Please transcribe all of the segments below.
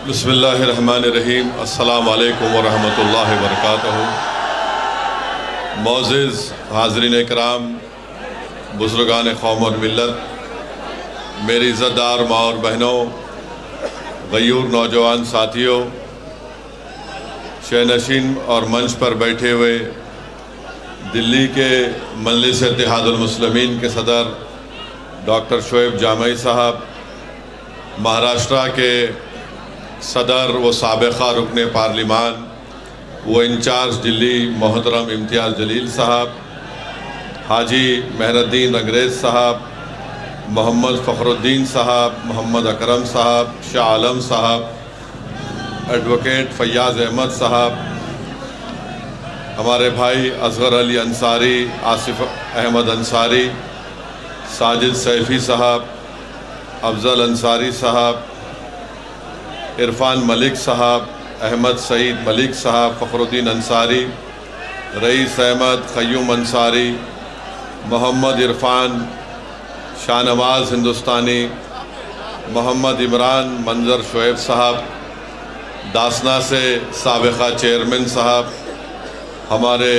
بسم اللہ الرحمن الرحیم۔ السلام علیکم ورحمۃ اللہ وبرکاتہ۔ معزز حاضرین اکرام، بزرگان قوم اور ملت، میری عزت دار ماں اور بہنوں، غیور نوجوان ساتھیوں، شہنشین اور منچ پر بیٹھے ہوئے دلی کے مجلس اتحاد المسلمین کے صدر ڈاکٹر شعیب جامعی صاحب، مہاراشٹرا کے صدر و سابقہ رکن پارلیمان و انچارج دلی محترم امتیاز جلیل صاحب، حاجی مہر الدین انگریز صاحب، محمد فخر الدین صاحب، محمد اکرم صاحب، شاہ عالم صاحب، ایڈوکیٹ فیاض احمد صاحب، ہمارے بھائی اصغر علی انصاری، آصف احمد انصاری، ساجد سیفی صاحب، افضل انصاری صاحب، عرفان ملک صاحب، احمد سعید ملک صاحب، فخر الدین انصاری، رئیس احمد قیوم انصاری، محمد عرفان، شاہ نواز ہندوستانی، محمد عمران منظر شعیب صاحب، داسنا سے سابقہ چیئرمین صاحب، ہمارے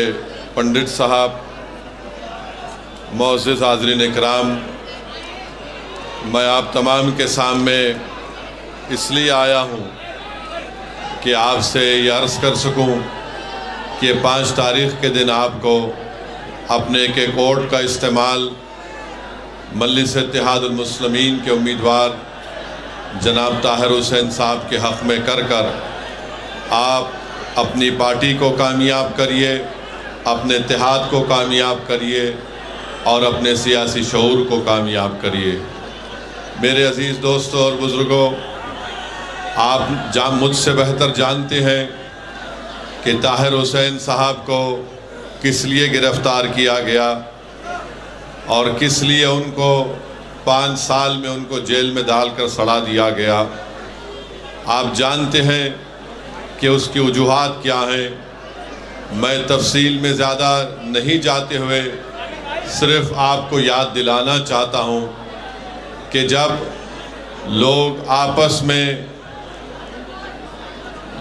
پنڈت صاحب، معزز حاضرین اکرام، میں آپ تمام کے سامنے اس لیے آیا ہوں کہ آپ سے یہ عرض کر سکوں کہ 5 تاریخ کے دن آپ کو اپنے ایک ووٹ کا استعمال مجلس اتحاد المسلمین کے امیدوار جناب طاہر حسین صاحب کے حق میں کر آپ اپنی پارٹی کو کامیاب کریے، اپنے اتحاد کو کامیاب کریے اور اپنے سیاسی شعور کو کامیاب کریے۔ میرے عزیز دوستوں اور بزرگوں، آپ مجھ سے بہتر جانتے ہیں کہ طاہر حسین صاحب کو کس لیے گرفتار کیا گیا اور کس لیے ان کو 5 سال میں ان کو جیل میں ڈال کر سڑا دیا گیا۔ آپ جانتے ہیں کہ اس کی وجوہات کیا ہیں۔ میں تفصیل میں زیادہ نہیں جاتے ہوئے صرف آپ کو یاد دلانا چاہتا ہوں کہ جب لوگ آپس میں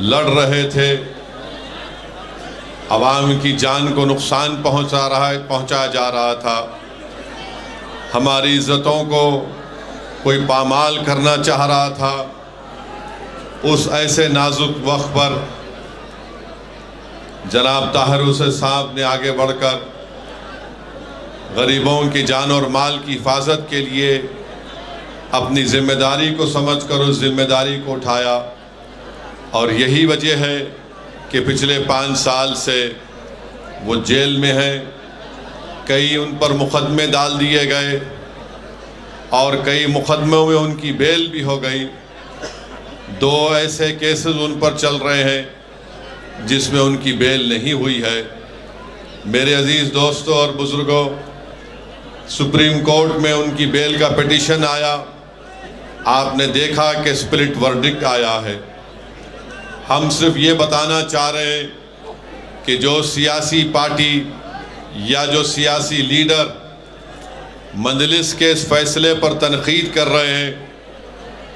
لڑ رہے تھے، عوام کی جان کو نقصان پہنچایا جا رہا تھا، ہماری عزتوں کو کوئی پامال کرنا چاہ رہا تھا، اس ایسے نازک وقت پر جناب طاہر حسین صاحب نے آگے بڑھ کر غریبوں کی جان اور مال کی حفاظت کے لیے اپنی ذمہ داری کو سمجھ کر اس ذمہ داری کو اٹھایا، اور یہی وجہ ہے کہ پچھلے 5 سال سے وہ جیل میں ہیں۔ کئی ان پر مقدمے ڈال دیے گئے اور کئی مقدموں میں ان کی بیل بھی ہو گئی۔ 2 ایسے کیسز ان پر چل رہے ہیں جس میں ان کی بیل نہیں ہوئی ہے۔ میرے عزیز دوستوں اور بزرگوں، سپریم کورٹ میں ان کی بیل کا پٹیشن آیا، آپ نے دیکھا کہ سپلٹ ورڈکٹ آیا ہے۔ ہم صرف یہ بتانا چاہ رہے ہیں کہ جو سیاسی پارٹی یا جو سیاسی لیڈر مجلس کے اس فیصلے پر تنقید کر رہے ہیں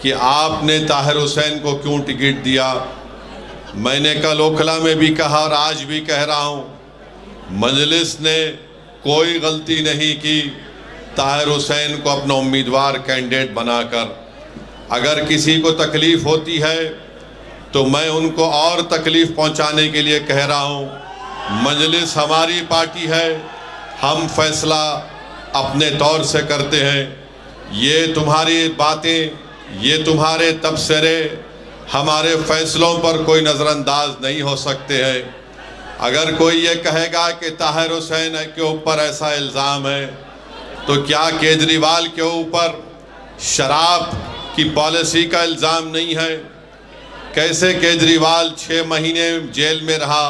کہ آپ نے طاہر حسین کو کیوں ٹکٹ دیا، میں نے کل اوکھلا میں بھی کہا اور آج بھی کہہ رہا ہوں، مجلس نے کوئی غلطی نہیں کی طاہر حسین کو اپنا امیدوار کینڈیڈیٹ بنا کر۔ اگر کسی کو تکلیف ہوتی ہے تو میں ان کو اور تکلیف پہنچانے کے لیے کہہ رہا ہوں، مجلس ہماری پارٹی ہے، ہم فیصلہ اپنے طور سے کرتے ہیں۔ یہ تمہاری باتیں، یہ تمہارے تبصرے ہمارے فیصلوں پر کوئی نظر انداز نہیں ہو سکتے ہیں۔ اگر کوئی یہ کہے گا کہ طاہر حسین کے اوپر ایسا الزام ہے تو کیا کیجریوال کے اوپر شراب کی پالیسی کا الزام نہیں ہے؟ کیسے کیجریوال 6 مہینے جیل میں رہا،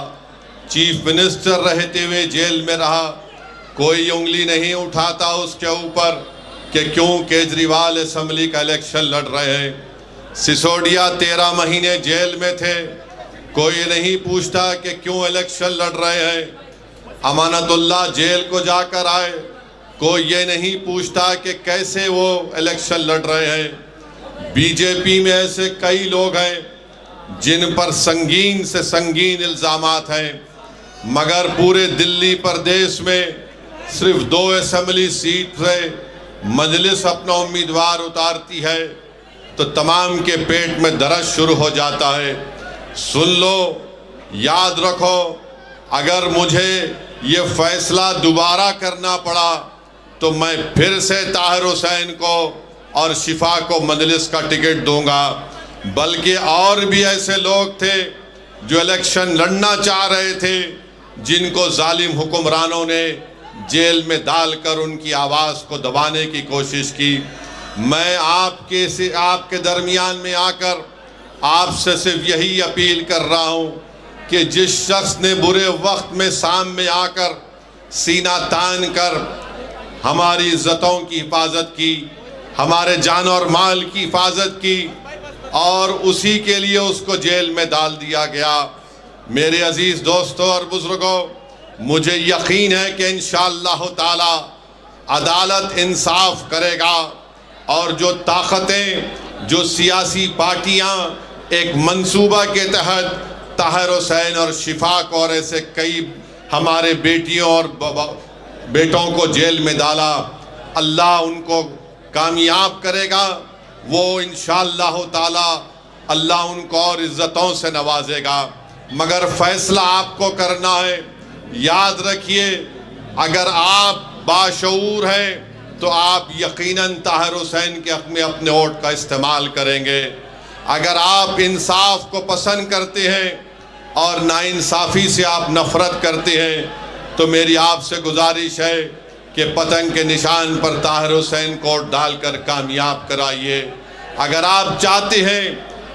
چیف منسٹر رہتے ہوئے جیل میں رہا، کوئی انگلی نہیں اٹھاتا اس کے اوپر کہ کیوں کیجریوال اسمبلی کا الیکشن لڑ رہے ہیں۔ سسوڈیا 13 مہینے جیل میں تھے، کوئی نہیں پوچھتا کہ کیوں الیکشن لڑ رہے ہیں۔ امانت اللہ جیل کو جا کر آئے، کوئی یہ نہیں پوچھتا کہ کیسے وہ الیکشن لڑ رہے ہیں۔ بی جے پی میں ایسے کئی لوگ ہیں جن پر سنگین سے سنگین الزامات ہیں، مگر پورے دلی پردیش میں صرف 2 اسمبلی سیٹ سے مجلس اپنا امیدوار اتارتی ہے تو تمام کے پیٹ میں درد شروع ہو جاتا ہے۔ سن لو، یاد رکھو، اگر مجھے یہ فیصلہ دوبارہ کرنا پڑا تو میں پھر سے طاہر حسین کو اور شفا کو مجلس کا ٹکٹ دوں گا۔ بلکہ اور بھی ایسے لوگ تھے جو الیکشن لڑنا چاہ رہے تھے، جن کو ظالم حکمرانوں نے جیل میں ڈال کر ان کی آواز کو دبانے کی کوشش کی۔ میں آپ کے درمیان میں آ کر آپ سے صرف یہی اپیل کر رہا ہوں کہ جس شخص نے برے وقت میں سامنے آ کر سینہ تان کر ہماری عزتوں کی حفاظت کی، ہمارے جان اور مال کی حفاظت کی، اور اسی کے لیے اس کو جیل میں ڈال دیا گیا۔ میرے عزیز دوستوں اور بزرگوں، مجھے یقین ہے کہ انشاءاللہ تعالی عدالت انصاف کرے گا، اور جو طاقتیں، جو سیاسی پارٹیاں ایک منصوبہ کے تحت طاہر حسین اور شفا کو اور ایسے کئی ہمارے بیٹیوں اور بیٹوں کو جیل میں ڈالا، اللہ ان کو کامیاب کرے گا۔ وہ انشاءاللہ تعالی اللہ ان کو اور عزتوں سے نوازے گا، مگر فیصلہ آپ کو کرنا ہے۔ یاد رکھیے، اگر آپ باشعور ہیں تو آپ یقیناً طاہر حسین کے حق میں اپنے ووٹ کا استعمال کریں گے۔ اگر آپ انصاف کو پسند کرتے ہیں اور ناانصافی سے آپ نفرت کرتے ہیں تو میری آپ سے گزارش ہے کہ پتنگ کے نشان پر طاہر حسین کو ووٹ ڈال کر کامیاب کرائیے۔ اگر آپ چاہتے ہیں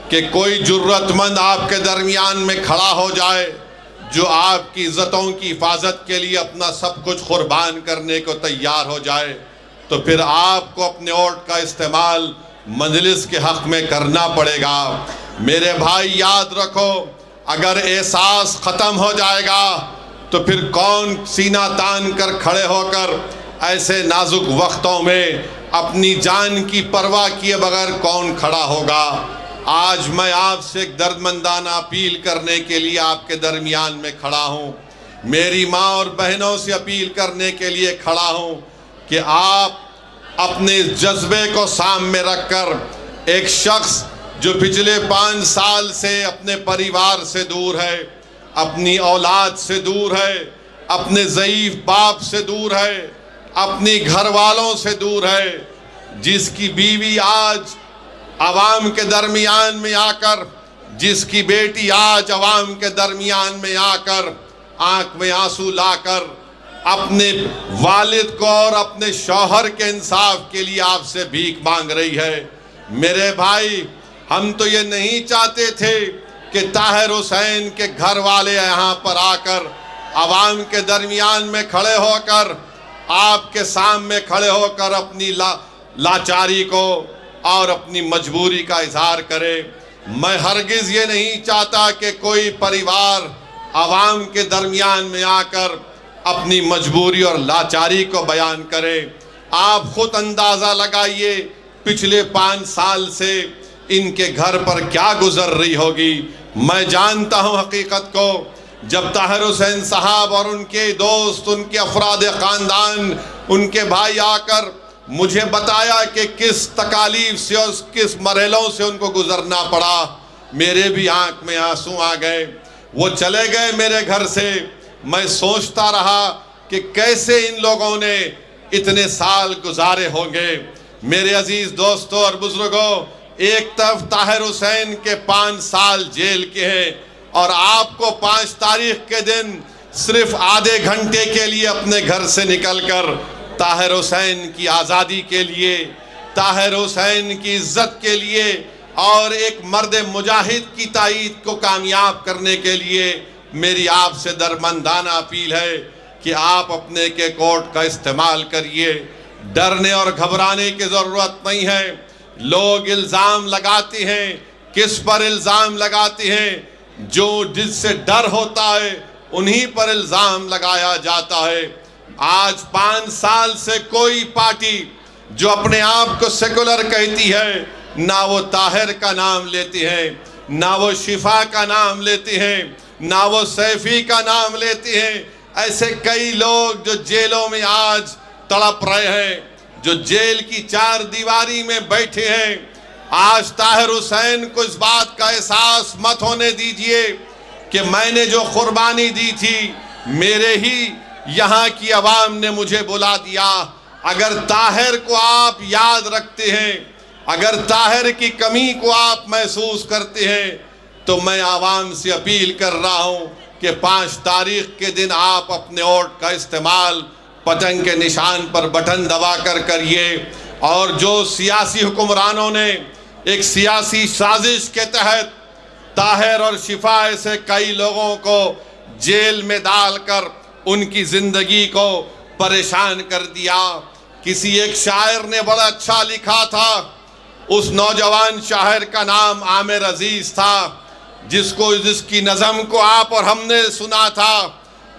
کہ کوئی جرت مند آپ کے درمیان میں کھڑا ہو جائے جو آپ کی عزتوں کی حفاظت کے لیے اپنا سب کچھ قربان کرنے کو تیار ہو جائے تو پھر آپ کو اپنے ووٹ کا استعمال مجلس کے حق میں کرنا پڑے گا۔ میرے بھائی یاد رکھو، اگر احساس ختم ہو جائے گا تو پھر کون سینہ تان کر کھڑے ہو کر ایسے نازک وقتوں میں اپنی جان کی پرواہ کیے بغیر کون کھڑا ہوگا؟ آج میں آپ سے ایک دردمندانہ اپیل کرنے کے لیے آپ کے درمیان میں کھڑا ہوں، میری ماں اور بہنوں سے اپیل کرنے کے لیے کھڑا ہوں کہ آپ اپنے جذبے کو سامنے رکھ کر ایک شخص جو پچھلے 5 سال سے اپنے پریوار سے دور ہے، اپنی اولاد سے دور ہے، اپنے ضعیف باپ سے دور ہے، اپنی گھر والوں سے دور ہے، جس کی بیوی آج عوام کے درمیان میں آ کر، جس کی بیٹی آج عوام کے درمیان میں آ کر آنکھ میں آنسو لا کر اپنے والد کو اور اپنے شوہر کے انصاف کے لیے آپ سے بھیک مانگ رہی ہے۔ میرے بھائی، ہم تو یہ نہیں چاہتے تھے کہ طاہر حسین کے گھر والے یہاں پر آ کر عوام کے درمیان میں کھڑے ہو کر آپ کے سامنے کھڑے ہو کر اپنی لاچاری کو اور اپنی مجبوری کا اظہار کرے۔ میں ہرگز یہ نہیں چاہتا کہ کوئی پریوار عوام کے درمیان میں آ کر اپنی مجبوری اور لاچاری کو بیان کرے۔ آپ خود اندازہ لگائیے پچھلے 5 سال سے ان کے گھر پر کیا گزر رہی ہوگی۔ میں جانتا ہوں حقیقت کو، جب طاہر حسین صاحب اور ان کے دوست، ان کے افراد خاندان، ان کے بھائی آ کر مجھے بتایا کہ کس تکالیف سے اور کس مرحلوں سے ان کو گزرنا پڑا، میرے بھی آنکھ میں آنسو آ گئے۔ وہ چلے گئے میرے گھر سے، میں سوچتا رہا کہ کیسے ان لوگوں نے اتنے سال گزارے ہوں گے۔ میرے عزیز دوستوں اور بزرگوں، ایک طرف طاہر حسین کے 5 سال جیل کے ہیں اور آپ کو 5 تاریخ کے دن صرف آدھے گھنٹے کے لیے اپنے گھر سے نکل کر طاہر حسین کی آزادی کے لیے، طاہر حسین کی عزت کے لیے اور ایک مرد مجاہد کی تائید کو کامیاب کرنے کے لیے میری آپ سے درمندانہ اپیل ہے کہ آپ اپنے کے کوٹ کا استعمال کریے۔ ڈرنے اور گھبرانے کی ضرورت نہیں ہے۔ لوگ الزام لگاتے ہیں، کس پر الزام لگاتے ہیں؟ جو جس سے ڈر ہوتا ہے انہی پر الزام لگایا جاتا ہے۔ آج 5 سال سے کوئی پارٹی جو اپنے آپ کو سیکولر کہتی ہے، نہ وہ طاہر کا نام لیتی ہے۔ نہ وہ شفا کا نام لیتے ہیں، نہ وہ سیفی کا نام لیتے ہیں۔ ایسے کئی لوگ جو جیلوں میں آج تڑپ رہے ہیں، جو جیل کی چار دیواری میں بیٹھے ہیں، آج طاہر حسین کو اس بات کا احساس مت ہونے دیجئے کہ میں نے جو قربانی دی تھی میرے ہی یہاں کی عوام نے مجھے بلا دیا۔ اگر طاہر کو آپ یاد رکھتے ہیں، اگر طاہر کی کمی کو آپ محسوس کرتے ہیں، تو میں عوام سے اپیل کر رہا ہوں کہ 5 تاریخ کے دن آپ اپنے ووٹ کا استعمال پتنگ کے نشان پر بٹن دبا کر کریے۔ اور جو سیاسی حکمرانوں نے ایک سیاسی سازش کے تحت طاہر اور شفا سے کئی لوگوں کو جیل میں ڈال کر ان کی زندگی کو پریشان کر دیا۔ کسی ایک شاعر نے بڑا اچھا لکھا تھا، اس نوجوان شاعر کا نام عامر عزیز تھا، جس کی نظم کو آپ اور ہم نے سنا تھا۔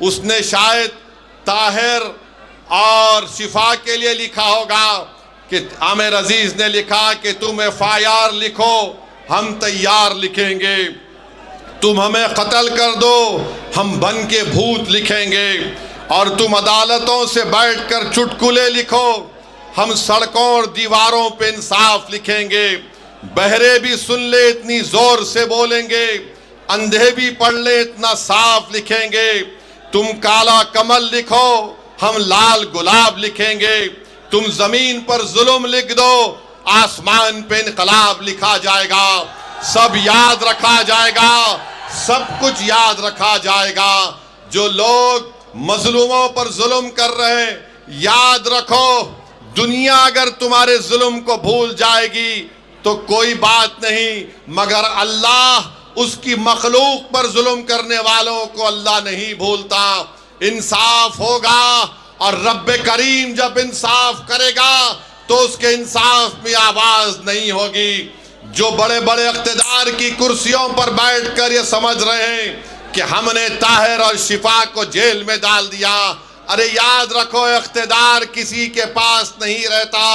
اس نے شاید طاہر اور شفا کے لیے لکھا ہوگا کہ عامر عزیز نے لکھا کہ تم FIR لکھو ہم تیار لکھیں گے، تم ہمیں قتل کر دو ہم بن کے بھوت لکھیں گے، اور تم عدالتوں سے بیٹھ کر چٹکلے لکھو ہم سڑکوں اور دیواروں پہ انصاف لکھیں گے۔ بہرے بھی سن لے اتنی زور سے بولیں گے، اندھے بھی پڑھ لے اتنا صاف لکھیں گے۔ تم کالا کمل لکھو ہم لال گلاب لکھیں گے، تم زمین پر ظلم لکھ دو آسمان پہ انقلاب لکھا جائے گا۔ سب یاد رکھا جائے گا، سب کچھ یاد رکھا جائے گا۔ جو لوگ مظلوموں پر ظلم کر رہے ہیں، یاد رکھو دنیا اگر تمہارے ظلم کو بھول جائے گی تو کوئی بات نہیں، مگر اللہ اس کی مخلوق پر ظلم کرنے والوں کو اللہ نہیں بھولتا۔ انصاف ہوگا، اور رب کریم جب انصاف کرے گا تو اس کے انصاف میں آواز نہیں ہوگی۔ جو بڑے بڑے اقتدار کی کرسیوں پر بیٹھ کر یہ سمجھ رہے ہیں کہ ہم نے طاہر اور شفا کو جیل میں ڈال دیا، ارے یاد رکھو اقتدار کسی کے پاس نہیں رہتا،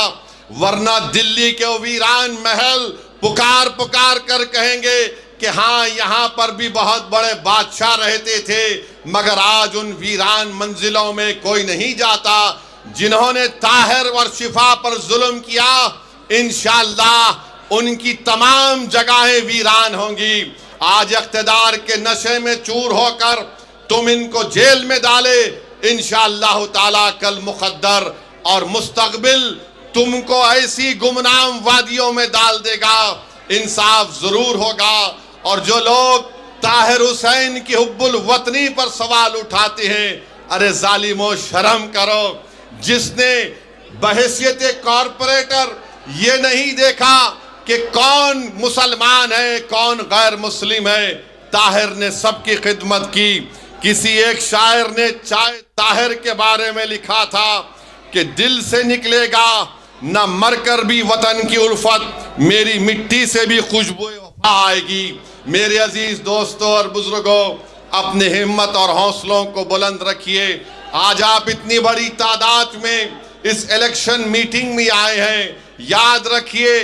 ورنہ دلی کے ویران محل پکار پکار کر کہیں گے کہ ہاں یہاں پر بھی بہت بڑے بادشاہ رہتے تھے، مگر آج ان ویران منزلوں میں کوئی نہیں جاتا۔ جنہوں نے طاہر اور شفا پر ظلم کیا، انشاءاللہ ان کی تمام جگہیں ویران ہوں گی۔ آج اقتدار کے نشے میں چور ہو کر تم ان کو جیل میں ڈالے، انشاءاللہ تعالیٰ کل مقدر اور مستقبل تم کو ایسی گمنام وادیوں میں ڈال دے گا۔ انصاف ضرور ہوگا۔ اور جو لوگ طاہر حسین کی حب الوطنی پر سوال اٹھاتے ہیں، ارے ظالمو شرم کرو، جس نے بحیثیت کارپوریٹر یہ نہیں دیکھا کہ کون مسلمان ہے کون غیر مسلم ہے، طاہر نے سب کی خدمت کی۔ کسی ایک شاعر نے طاہر کے بارے میں لکھا تھا کہ دل سے نکلے گا نہ مر کر بھی وطن کی الفت، میری مٹی سے بھی خوشبو وفا آئے گی۔ میرے عزیز دوستوں اور بزرگوں، اپنے ہمت اور حوصلوں کو بلند رکھیے۔ آج آپ اتنی بڑی تعداد میں اس الیکشن میٹنگ میں آئے ہیں، یاد رکھیے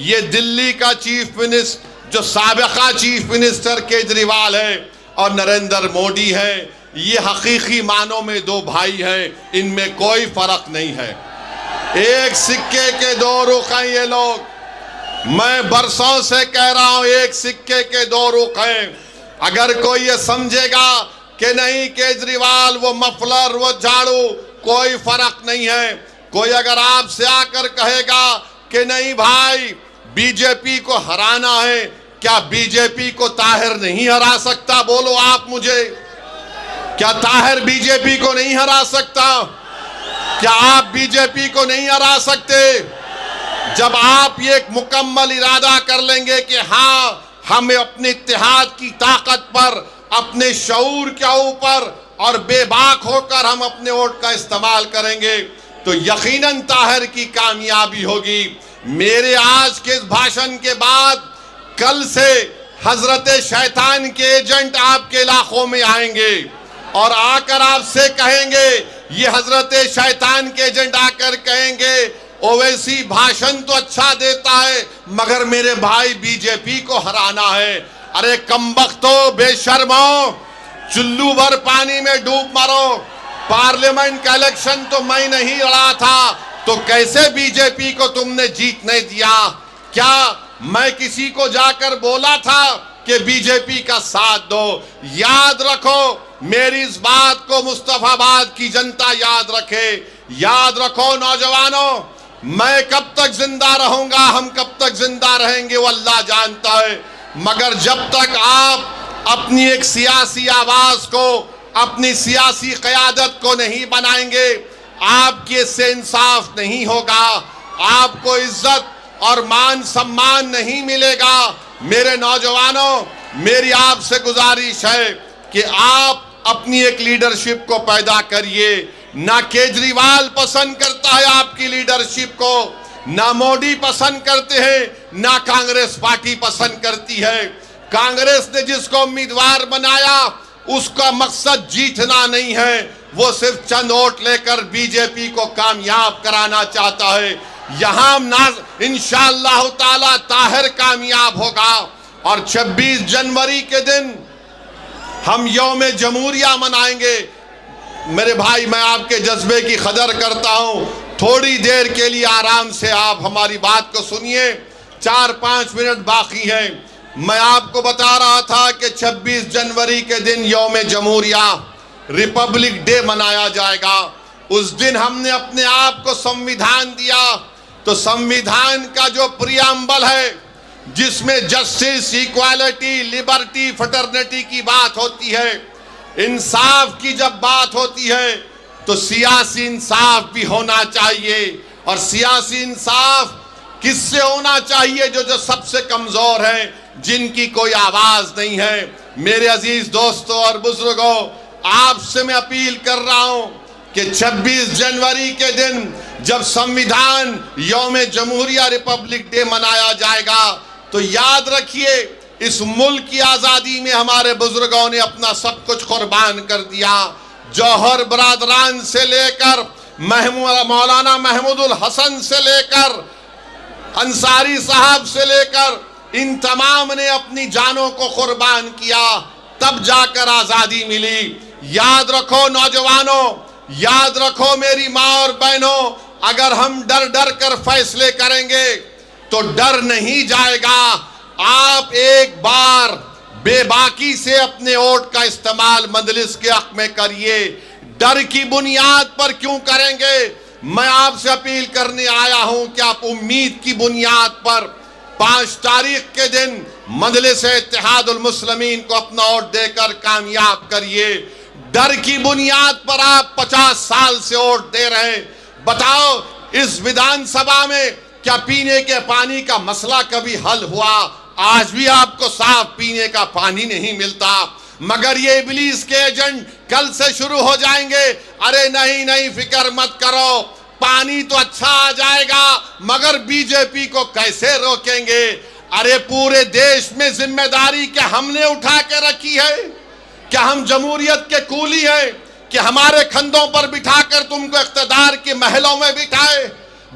یہ دلی کا چیف منسٹر جو سابقہ چیف منسٹر کیجریوال ہے اور نریندر مودی ہے، یہ حقیقی معنوں میں دو بھائی ہیں، ان میں کوئی فرق نہیں ہے۔ ایک سکے کے دو رخ ہیں یہ لوگ، میں برسوں سے کہہ رہا ہوں ایک سکے کے دو رخ ہیں۔ اگر کوئی یہ سمجھے گا کہ نہیں کیجریوال وہ مفلر وہ جھاڑو کوئی فرق نہیں ہے، کوئی اگر آپ سے آ کر کہے گا کہ نہیں بھائی بی جے پی کو ہرانا ہے، کیا بی جے پی کو طاہر نہیں ہرا سکتا؟ بولو آپ مجھے، کیا طاہر بی جے پی کو نہیں ہرا سکتا؟ کیا آپ بی جے پی کو نہیں ہرا سکتے؟ جب آپ یہ ایک مکمل ارادہ کر لیں گے کہ ہاں ہم اپنے اتحاد کی طاقت پر، اپنے شعور کے اوپر اور بے باک ہو کر ہم اپنے ووٹ کا استعمال کریں گے، تو یقیناً طاہر کی کامیابی ہوگی۔ میرے آج کے اس بھاشن کے بعد کل سے حضرت شیطان کے ایجنٹ آپ کے علاقوں میں آئیں گے اور آ کر آپ سے کہیں گے، یہ حضرت شیطان کے ایجنٹ آ کر کہیں گے اویسی بھاشن تو اچھا دیتا ہے مگر میرے بھائی بی جے پی کو ہرانا ہے۔ ارے کمبختو، بے شرمو، چلو بھر پانی میں ڈوب مرو، پارلیمنٹ کا الیکشن تو میں نہیں لڑا تھا تو کیسے بی جے پی کو تم نے جیتنے دیا؟ کیا میں کسی کو جا کر بولا تھا کہ بی جے پی کا ساتھ دو؟ یاد رکھو، میری اس بات کو مصطفیٰ آباد کی جنتا یاد رکھے۔ یاد رکھو نوجوانوں، میں کب تک زندہ رہوں گا، ہم کب تک زندہ رہیں گے وہ اللہ جانتا ہے، مگر جب تک آپ اپنی ایک سیاسی آواز کو، اپنی سیاسی قیادت کو نہیں بنائیں گے، آپ کے سے انصاف نہیں ہوگا، آپ کو عزت اور مان سمان نہیں ملے گا۔ میرے نوجوانوں، میری آپ سے گزارش ہے کہ آپ اپنی ایک لیڈرشپ کو پیدا کریے۔ نہ کیجریوال پسند کرتا ہے آپ کی لیڈرشپ کو، نہ مودی پسند کرتے ہیں، نہ کانگریس پارٹی پسند کرتی ہے۔ کانگریس نے جس کو امیدوار بنایا اس کا مقصد جیتنا نہیں ہے، وہ صرف چند ووٹ لے کر بی جے پی کو کامیاب کرانا چاہتا ہے۔ یہاں انشاءاللہ تعالی طاہر کامیاب ہوگا، اور 26 جنوری کے دن ہم یوم جمہوریہ منائیں گے۔ میرے بھائی، میں آپ کے جذبے کی قدر کرتا ہوں، تھوڑی دیر کے لیے آرام سے آپ ہماری بات کو سنیے، 4-5 منٹ باقی ہیں۔ میں آپ کو بتا رہا تھا کہ 26 جنوری کے دن یوم جمہوریہ، ریپبلک ڈے منایا جائے گا۔ اس دن ہم نے اپنے آپ کو سمویدھان دیا، تو سمویدھان کا جو پریامبل ہے، جس میں جسٹس، ایکوالٹی، لبرٹی، فٹرنیٹی کی بات ہوتی ہے، انصاف کی جب بات ہوتی ہے تو سیاسی انصاف بھی ہونا چاہیے۔ اور سیاسی انصاف کس سے ہونا چاہیے؟ جو سب سے کمزور ہیں، جن کی کوئی آواز نہیں ہے۔ میرے عزیز دوستوں اور بزرگوں، آپ سے میں اپیل کر رہا ہوں کہ 26 جنوری کے دن جب سمویدھان یوم جمہوریہ ریپبلک ڈے منایا جائے گا تو یاد رکھیے، اس ملک کی آزادی میں ہمارے بزرگوں نے اپنا سب کچھ قربان کر دیا۔ جوہر برادران سے لے کر مولانا محمود الحسن سے لے کر انصاری صاحب سے لے کر ان تمام نے اپنی جانوں کو قربان کیا، تب جا کر آزادی ملی۔ یاد رکھو نوجوانوں، یاد رکھو میری ماں اور بہنوں، اگر ہم ڈر ڈر کر فیصلے کریں گے تو ڈر نہیں جائے گا۔ آپ ایک بار بے باکی سے اپنے ووٹ کا استعمال مجلس کے حق میں کریے۔ ڈر کی بنیاد پر کیوں کریں گے؟ میں آپ سے اپیل کرنے آیا ہوں کہ آپ امید کی بنیاد پر 5 تاریخ کے دن مجلس اتحاد المسلمین کو اپنا ووٹ دے کر کامیاب کریے۔ ڈر کی بنیاد پر آپ 50 سال سے ووٹ دے رہے ہیں۔ بتاؤ، اس ودھان سبھا میں کیا پینے کے پانی کا مسئلہ کبھی حل ہوا؟ آج بھی آپ کو صاف پینے کا پانی نہیں ملتا، مگر یہ ابلیس کے ایجنٹ کل سے شروع ہو جائیں گے، ارے نہیں فکر مت کرو، پانی تو اچھا آ جائے گا، مگر بی جے پی کو کیسے روکیں گے؟ ارے پورے دیش میں ذمہ داری کیا ہم نے اٹھا کے رکھی ہے؟ کیا ہم جمہوریت کے کولی ہیں کہ ہمارے کندھوں پر بٹھا کر تم کو اقتدار کے محلوں میں بٹھائے؟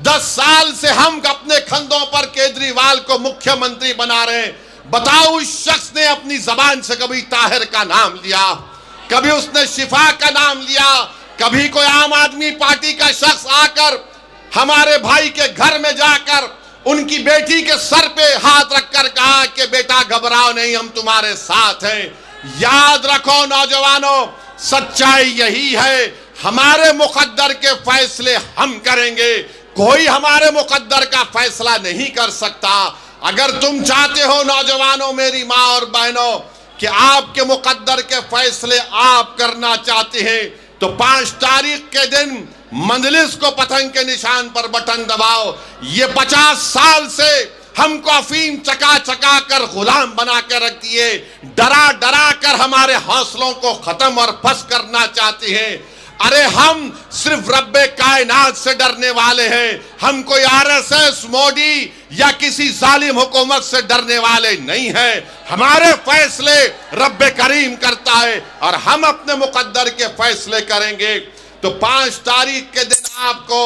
10 سال سے ہم اپنے کندھوں پر کیجریوال کو مکھیہ منتری بنا رہے ہیں۔ بتاؤ، اس شخص نے اپنی زبان سے کبھی طاہر کا نام لیا؟ کبھی اس نے شفا کا نام لیا؟ کبھی کوئی عام آدمی پارٹی کا شخص آ کر ہمارے بھائی کے گھر میں جا کر ان کی بیٹی کے سر پہ ہاتھ رکھ کر کہا کہ بیٹا گھبراؤ نہیں، ہم تمہارے ساتھ ہیں؟ یاد رکھو نوجوانوں، سچائی یہی ہے، ہمارے مقدر کے فیصلے ہم کریں گے، کوئی ہمارے مقدر کا فیصلہ نہیں کر سکتا۔ اگر تم چاہتے ہو نوجوانوں، میری ماں اور بہنوں، کہ آپ کے مقدر کے فیصلے آپ کرنا چاہتے ہیں تو 5 تاریخ کے دن مجلس کو پتنگ کے نشان پر بٹن دباؤ۔ یہ 50 سال سے ہم کو افیم چکا چکا کر غلام بنا کے رکھ دیے، ڈرا ڈرا کر ہمارے حوصلوں کو ختم اور پھس کرنا چاہتے ہیں۔ ارے ہم صرف رب کائنات سے ڈرنے والے ہیں، ہم کوئی RSS، مودی یا کسی ظالم حکومت سے ڈرنے والے نہیں ہیں۔ ہمارے فیصلے رب کریم کرتا ہے اور ہم اپنے مقدر کے فیصلے کریں گے۔ تو 5 تاریخ کے دن آپ کو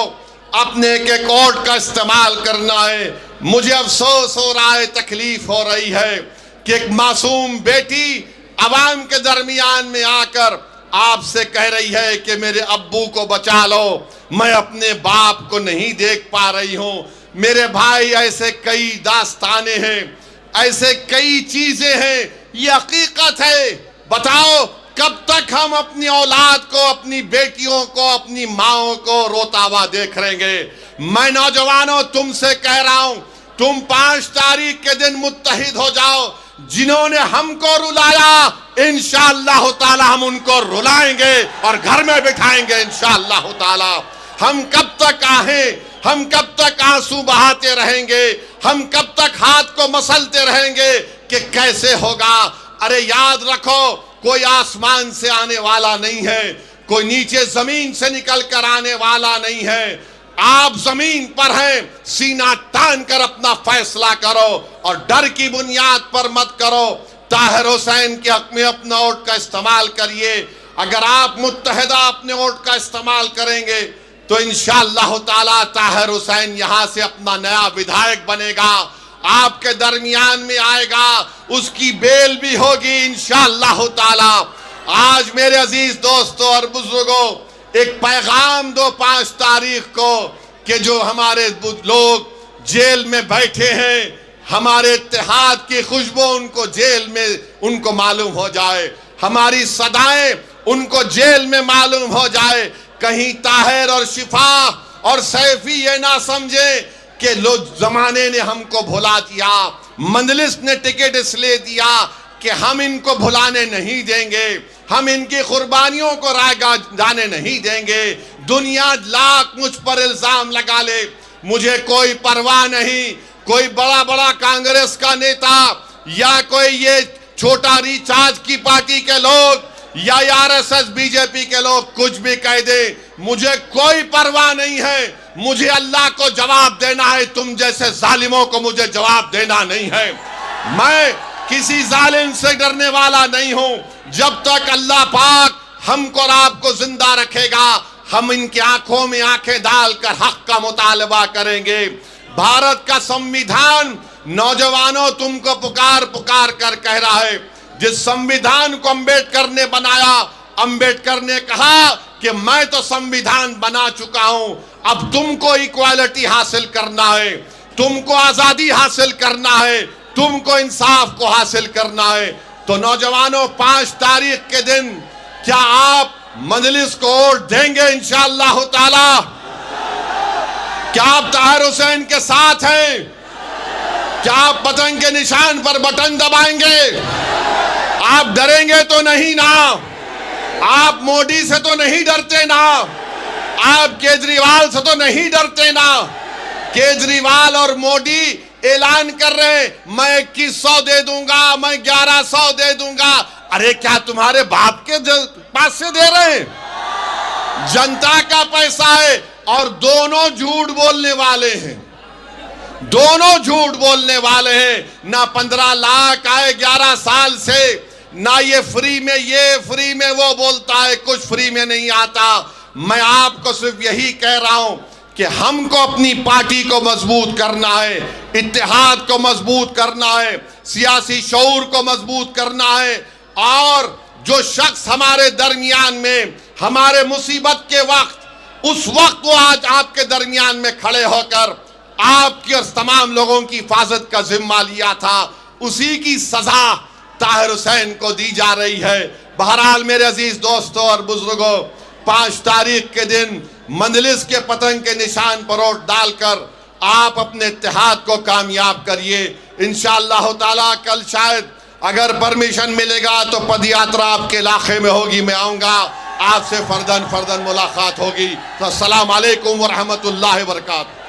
اپنے ایک ووٹ کا استعمال کرنا ہے۔ مجھے افسوس ہو رہا ہے، تکلیف ہو رہی ہے کہ ایک معصوم بیٹی عوام کے درمیان میں آ کر آپ سے کہہ رہی ہے کہ میرے ابو کو بچا لو، میں اپنے باپ کو نہیں دیکھ پا رہی ہوں۔ میرے بھائی، ایسے کئی داستانیں ہیں، ایسے کئی چیزیں ہیں، یہ حقیقت ہے۔ بتاؤ کب تک ہم اپنی اولاد کو، اپنی بیٹیوں کو، اپنی ماؤں کو روتا ہوا دیکھ رہیں گے؟ میں نوجوانوں تم سے کہہ رہا ہوں، تم 5 تاریخ کے دن متحد ہو جاؤ۔ جنہوں نے ہم کو رلایا انشاءاللہ تعالی ہم ان کو رلائیں گے اور گھر میں بٹھائیں گے انشاءاللہ تعالی۔ ہم کب تک آہیں، ہم کب تک آنسو بہاتے رہیں گے، ہم کب تک ہاتھ کو مسلتے رہیں گے کہ کیسے ہوگا؟ ارے یاد رکھو، کوئی آسمان سے آنے والا نہیں ہے، کوئی نیچے زمین سے نکل کر آنے والا نہیں ہے۔ آپ زمین پر ہیں، سینہ تان کر اپنا فیصلہ کرو اور ڈر کی بنیاد پر مت کرو۔ طاہر حسین کے حق میں اپنا ووٹ کا استعمال کریے۔ اگر آپ متحدہ اپنے ووٹ کا استعمال کریں گے تو انشاءاللہ تعالی طاہر حسین یہاں سے اپنا نیا ودھائک بنے گا، آپ کے درمیان میں آئے گا، اس کی بیل بھی ہوگی انشاءاللہ تعالی۔ آج میرے عزیز دوستوں اور بزرگوں، ایک پیغام دو 5 تاریخ کو کہ جو ہمارے لوگ جیل میں بیٹھے ہیں، ہمارے اتحاد کی خوشبو ان کو جیل میں ان کو معلوم ہو جائے، ہماری صدائیں ان کو جیل میں معلوم ہو جائے۔ کہیں طاہر اور شفا اور سیفی یہ نہ سمجھے کہ لوگ زمانے نے ہم کو بھلا دیا، مجلس نے ٹکٹ اس لیے دیا کہ ہم ان کو بھلانے نہیں دیں گے، ہم ان کی قربانیوں کو رائگاں جانے نہیں دیں گے۔ دنیا لاکھ مجھ پر الزام لگا لے، مجھے کوئی پرواہ نہیں۔ کوئی بڑا بڑا کانگریس کا نیتا یا کوئی یہ چھوٹا ریچارج کی پارٹی کے لوگ یا RSS BJP کے لوگ کچھ بھی کہہ دے، مجھے کوئی پرواہ نہیں ہے۔ مجھے اللہ کو جواب دینا ہے، تم جیسے ظالموں کو مجھے جواب دینا نہیں ہے۔ میں کسی ظالم سے ڈرنے والا نہیں ہوں۔ جب تک اللہ پاک ہم کو اور آپ کو زندہ رکھے گا، ہم ان کی آنکھوں میں آنکھیں ڈال کر حق کا مطالبہ کریں گے۔ بھارت کا سمویدھان نوجوانوں تم کو پکار پکار کر کہہ رہا ہے۔ جس سمویدھان کو امبیڈکر نے بنایا، امبیڈکر نے کہا کہ میں تو سمویدھان بنا چکا ہوں، اب تم کو ایکوالٹی حاصل کرنا ہے، تم کو آزادی حاصل کرنا ہے، تم کو انصاف کو حاصل کرنا ہے۔ تو نوجوانوں 5 تاریخ کے دن کیا آپ مجلس کو ووٹ دیں گے انشاءاللہ تعالی؟ کیا آپ طاہر حسین کے ساتھ ہیں؟ کیا آپ پتنگ کے نشان پر بٹن دبائیں گے؟ آپ ڈریں گے تو نہیں نا؟ آپ مودی سے تو نہیں ڈرتے نا؟ آپ کیجریوال سے تو نہیں ڈرتے نا؟ کیجریوال اور مودی اعلان کر رہے ہیں میں 2100 دے دوں گا، میں 1100 دے دوں گا۔ ارے کیا تمہارے باپ کے پاس سے دے رہے ہیں؟ جنتا کا پیسہ ہے اور دونوں جھوٹ بولنے والے ہیں، دونوں جھوٹ بولنے والے ہیں۔ نہ 15 لاکھ آئے 11 سال سے، نہ یہ فری میں وہ بولتا ہے، کچھ فری میں نہیں آتا۔ میں آپ کو صرف یہی کہہ رہا ہوں کہ ہم کو اپنی پارٹی کو مضبوط کرنا ہے، اتحاد کو مضبوط کرنا ہے، سیاسی شعور کو مضبوط کرنا ہے، اور جو شخص ہمارے درمیان میں ہمارے مصیبت کے وقت، اس وقت وہ آج آپ کے درمیان میں کھڑے ہو کر آپ کی اور تمام لوگوں کی حفاظت کا ذمہ لیا تھا، اسی کی سزا طاہر حسین کو دی جا رہی ہے۔ بہرحال میرے عزیز دوستوں اور بزرگوں، 5 تاریخ کے دن مجلس کے پتنگ کے نشان پر ووٹ ڈال کر آپ اپنے اتحاد کو کامیاب کریے۔ انشاءاللہ تعالیٰ کل شاید اگر پرمیشن ملے گا تو پد یاترا آپ کے علاقے میں ہوگی، میں آؤں گا، آپ سے فرداً ملاقات ہوگی۔ تو السلام علیکم ورحمۃ اللہ وبرکاتہ۔